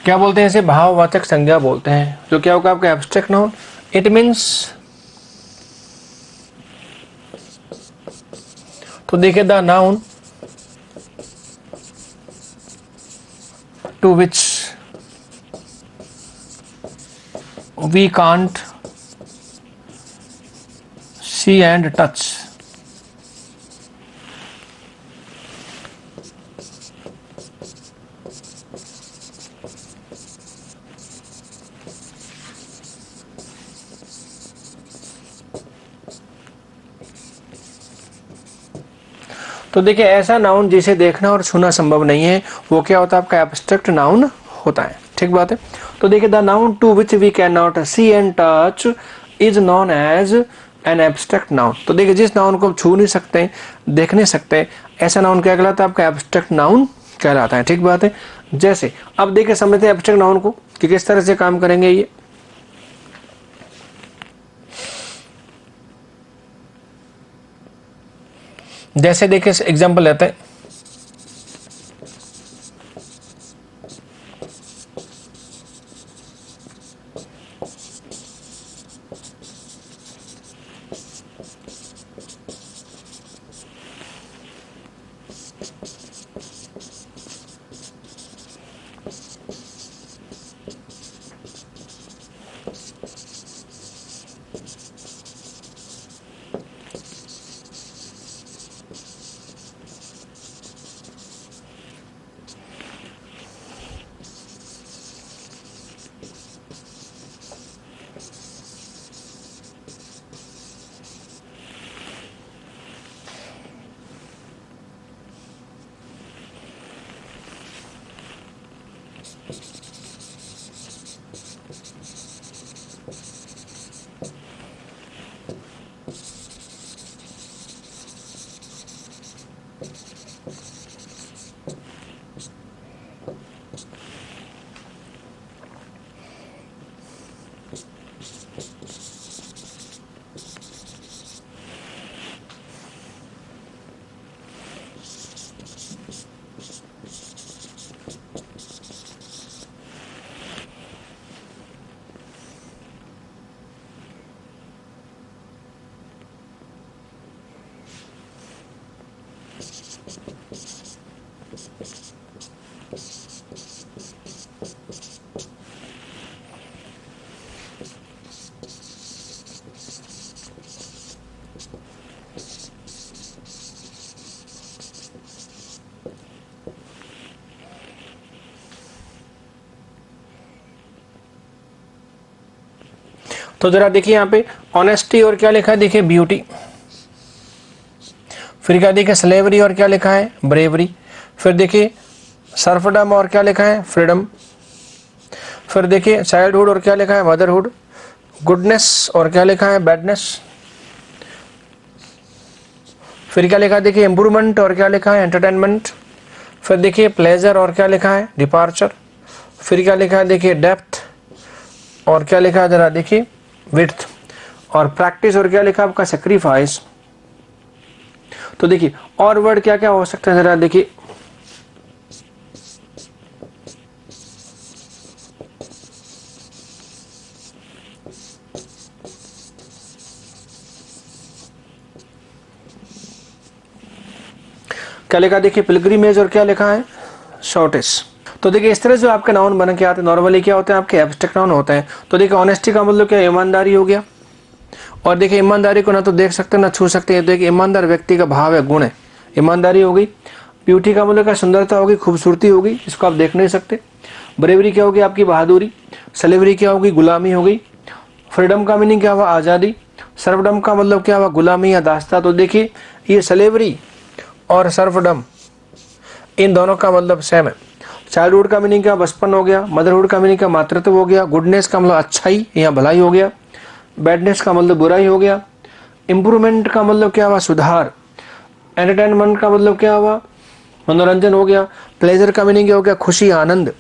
क्या बोलते हैं इसे? भाववाचक संज्ञा बोलते हैं, जो क्या होगा आपका एब्स्ट्रैक्ट नाउन। इट मीन्स, तो देखिए the noun to which we can't see and touch. तो देखिए ऐसा नाउन जिसे देखना और छूना संभव नहीं है, वो क्या होता है? आपका एब्स्ट्रैक्ट नाउन होता है। ठीक बात है। तो देखिए the noun to which we can not see and touch is known as an abstract noun. तो देखिए जिस नाउन को छू नहीं सकते, देख नहीं सकते, ऐसा नाउन क्या कहलाता है? आपका एब्स्ट्रैक्ट नाउन कहलाता है। ठीक बात है। जैसे अब देखिए समझते हैं एब्स्ट्रैक्ट नाउन को कि किस तरह से काम करेंगे ये। जैसे देखिए एग्जांपल लेते हैं, तो जरा देखिए यहाँ पे ऑनेस्टी और क्या लिखा है? देखिए ब्यूटी। फिर क्या देखिए स्लेवरी और क्या लिखा है? ब्रेवरी। फिर देखिए सर्फडम और क्या लिखा है? फ्रीडम। फिर देखिए चाइल्डहुड और क्या लिखा है? मदरहुड। गुडनेस और क्या लिखा है? बैडनेस। फिर क्या लिखा है? देखिए इंप्रूवमेंट और क्या लिखा है? एंटरटेनमेंट। फिर देखिए प्लेजर और क्या लिखा है? डिपार्चर। फिर क्या लिखा है? देखिए डेप्थ और क्या लिखा है? जरा देखिए विड्थ। और प्रैक्टिस और क्या लिखा है आपका? सेक्रीफाइस। तो देखिए और वर्ड क्या क्या हो सकता है? जरा देखिए क्या लिखा? देखिए पिलग्रिमेज और क्या लिखा है? शॉर्टेज। तो देखिए इस तरह से आपके नाउन बन के आते हैं। नॉर्मली क्या होते हैं? आपके एब्स्ट्रैक्ट नाउन होते हैं। तो देखिए ऑनेस्टी का मतलब क्या? ईमानदारी हो गया। और देखिए ईमानदारी को ना तो देख सकते ना छू सकते हैं। देखिए ईमानदार व्यक्ति का भाव है, गुण है, ईमानदारी हो गई। ब्यूटी का मतलब क्या? सुंदरता होगी, खूबसूरती होगी, इसको आप देख नहीं सकते। ब्रेवरी क्या होगी? आपकी बहादुरी। स्लेवरी क्या होगी? गुलामी हो गई। फ्रीडम का मीनिंग क्या हुआ? आज़ादी। सर्वडम का मतलब क्या हुआ? गुलामी या दास्ता। तो देखिए ये स्लेवरी और सर्वडम इन दोनों का मतलब सेम है। चाइल्डहुड का मीनिंग क्या? बचपन हो गया। मदरहुड का मीनिंग क्या? मातृत्व हो गया। गुडनेस का मतलब अच्छाई या भलाई हो गया। बैडनेस का मतलब बुराई हो गया। इंप्रूवमेंट का मतलब क्या हुआ? सुधार। एंटरटेनमेंट का मतलब क्या हुआ? मनोरंजन हो गया। प्लेजर का मीनिंग क्या हो गया? खुशी, आनंद।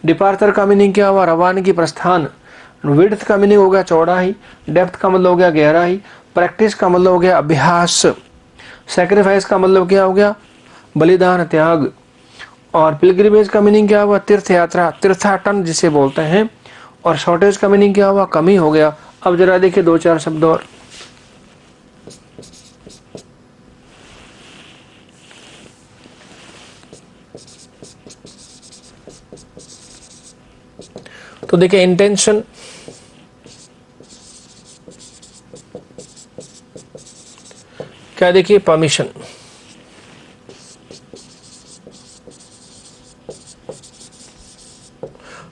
डिपार्चर का मीनिंग क्या हुआ? रवानगी, प्रस्थान। विड्थ का मीनिंग हो गया चौड़ाई। डेप्थ का मतलब हो गया गहराई। प्रैक्टिस का मतलब हो गया अभ्यास। सैक्रिफाइस का मतलब क्या हो गया? बलिदान, त्याग। और पिलग्रिमेज का मीनिंग क्या हुआ? तीर्थ यात्रा, तीर्थाटन जिसे बोलते हैं। और शॉर्टेज का मीनिंग क्या हुआ? कमी हो गया। अब जरा देखिए दो चार शब्द और। तो देखिए इंटेंशन, क्या देखिए परमिशन,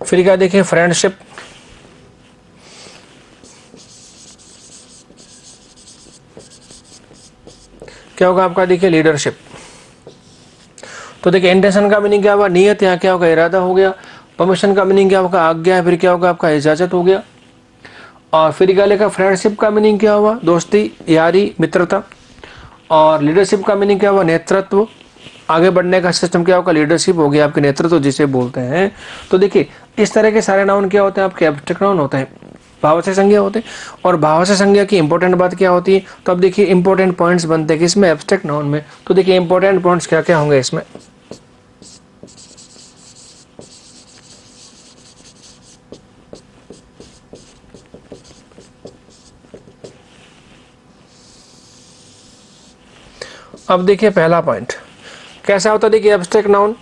फिर क्या देखिए फ्रेंडशिप, क्या होगा आपका? देखिए लीडरशिप। तो देखिए इंटेंशन का मीनिंग क्या होगा? नियत, यहाँ क्या होगा? इरादा हो गया। परमिशन का मीनिंग क्या होगा? आज्ञा। फिर क्या होगा आपका? इजाजत हो गया। और फिर क्या लिखा? फ्रेंडशिप का मीनिंग क्या हुआ? दोस्ती, यारी, मित्रता। और लीडरशिप का मीनिंग क्या हुआ? नेतृत्व। आगे बढ़ने का सिस्टम क्या होगा? लीडरशिप हो गया, आपके नेतृत्व जिसे बोलते हैं। तो देखिए इस तरह के सारे नाउन क्या होते हैं? आपके एब्स्ट्रैक्ट नाउन होते हैं, भावार्थक संज्ञा होते हैं। और भावार्थक संज्ञा की इंपॉर्टेंट बात क्या होती है? तो अब देखिए इंपॉर्टेंट पॉइंट्स बनते हैं किसमें? एब्स्ट्रैक्ट नाउन में। तो देखिए इंपॉर्टेंट पॉइंट्स क्या क्या होंगे इसमें। अब देखिए पहला पॉइंट कैसा होता है? देखिए एब्स्ट्रैक्ट नाउन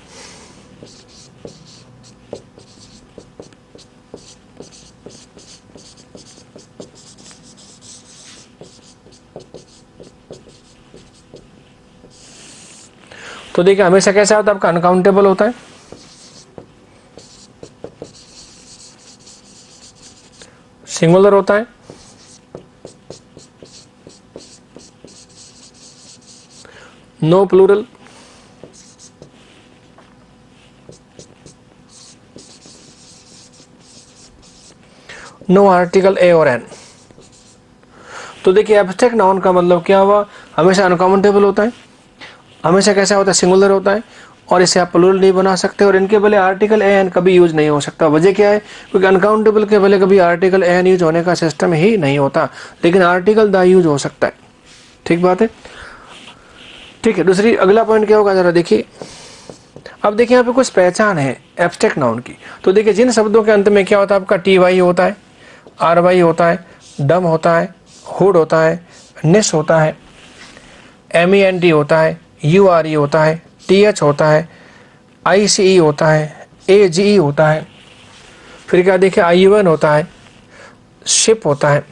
तो देखिए हमेशा कैसा होता है? आपका अनकाउंटेबल होता है, सिंगुलर होता है, no plural, no article a और एन। तो देखिए एब्स्ट्रैक्ट नाउन का मतलब क्या हुआ? हमेशा अनकाउंटेबल होता है, हमेशा कैसा होता है? सिंगुलर होता है, और इसे आप प्लूरल नहीं बना सकते, और इनके पहले आर्टिकल ए एन कभी यूज नहीं हो सकता। वजह क्या है? क्योंकि अनकाउंटेबल के पहले कभी आर्टिकल ए एन यूज होने का सिस्टम ही नहीं होता, लेकिन आर्टिकल द यूज हो सकता है। ठीक बात है, ठीक है। दूसरी अगला पॉइंट क्या होगा जरा देखिए। अब देखिए यहाँ पे कुछ पहचान है एब्स्ट्रैक्ट नाउन की। तो देखिए जिन शब्दों के अंत में क्या होता है? आपका टी वाई होता है, आर वाई होता है, डम होता है, हुड होता है, निस होता है, एम ई एन टी होता है, यू आर ई होता है, टी एच होता है, आई सी ई होता है, ए जी ई होता है, फिर क्या देखिए आई यू एन होता है, शिप होता है।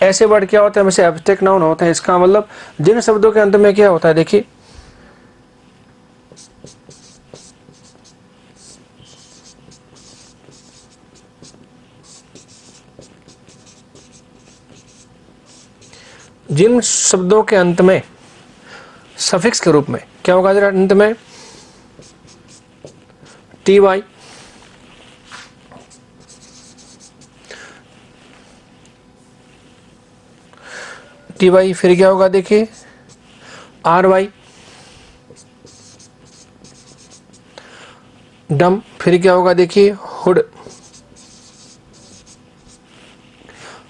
ऐसे वर्ड क्या होते हैं? हमेशा एब्स्ट्रैक्ट नाउन होते हैं। इसका मतलब जिन शब्दों के अंत में क्या होता है? देखिए जिन शब्दों के अंत में सफिक्स के रूप में क्या होगा जरा? अंत में टी वाई, टी वाई, फिर क्या होगा देखिए आर वाई, डम, फिर क्या होगा देखिए हुड,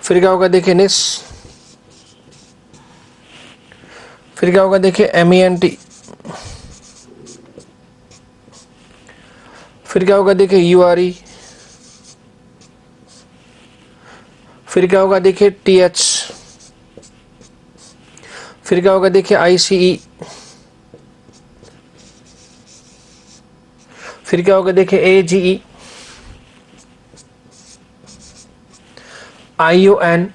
फिर क्या होगा देखिए निस, फिर क्या होगा देखिए एम ई एन टी, फिर क्या होगा देखिए यू आर ई, फिर क्या होगा देखिए टी एच, फिर क्या होगा देखिए आई सी ई, फिर क्या होगा देखिए ए जी ई, आई यू एन,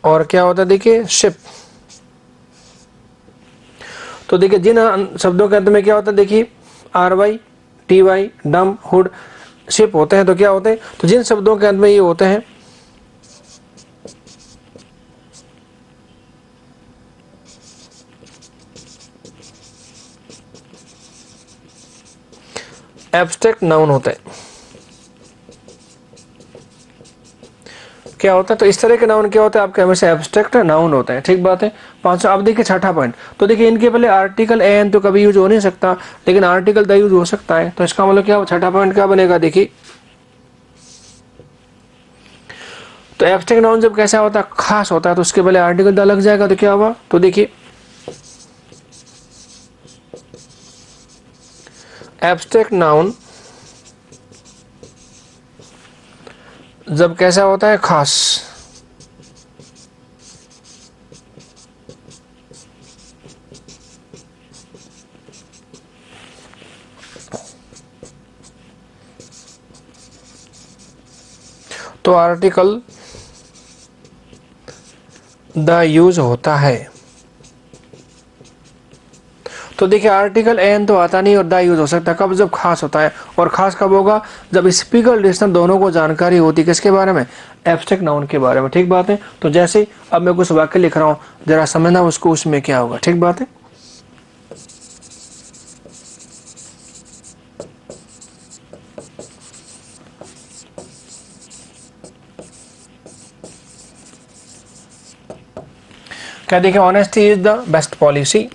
और क्या होता है देखिए शिप। तो देखिए जिन शब्दों के अंत में क्या होता है? देखिए आर वाई, टी वाई, डम, हुड, शिप होते हैं। तो क्या होते हैं? तो जिन शब्दों के अंत में ये होते हैं एब्स्ट्रैक्ट नाउन होते हैं। क्या होता है? तो इस तरह के नाउन क्या होते हैं? आपके हमेशा एब्स्ट्रैक्ट नाउन होते हैं। ठीक बात है। पांचवा, अब देखिए छठा पॉइंट। तो देखिए इनके पहले आर्टिकल एन तो कभी यूज हो नहीं सकता, लेकिन आर्टिकल द यूज हो सकता है। तो इसका मतलब क्या? छठा पॉइंट क्या बनेगा देखिए। तो एब्स्ट्रैक्ट नाउन जब कैसा होता है? खास होता है, तो उसके पहले आर्टिकल द लग जाएगा। तो क्या हुआ? तो देखिए एब्स्ट्रैक्ट नाउन जब कैसा होता है, खास। तो आर्टिकल द यूज होता है। तो देखिए आर्टिकल एन तो आता नहीं और द यूज हो सकता है कब, जब खास होता है। और खास कब होगा, जब स्पीकर लिसनर दोनों को जानकारी होती है किसके बारे में, एब्स्ट्रैक्ट नाउन के बारे में। ठीक बात है। तो जैसे अब मैं कुछ वाक्य लिख रहा हूं, जरा समझना उसको, उसमें क्या होगा। ठीक बात है। क्या देखिए, honesty is the best policy.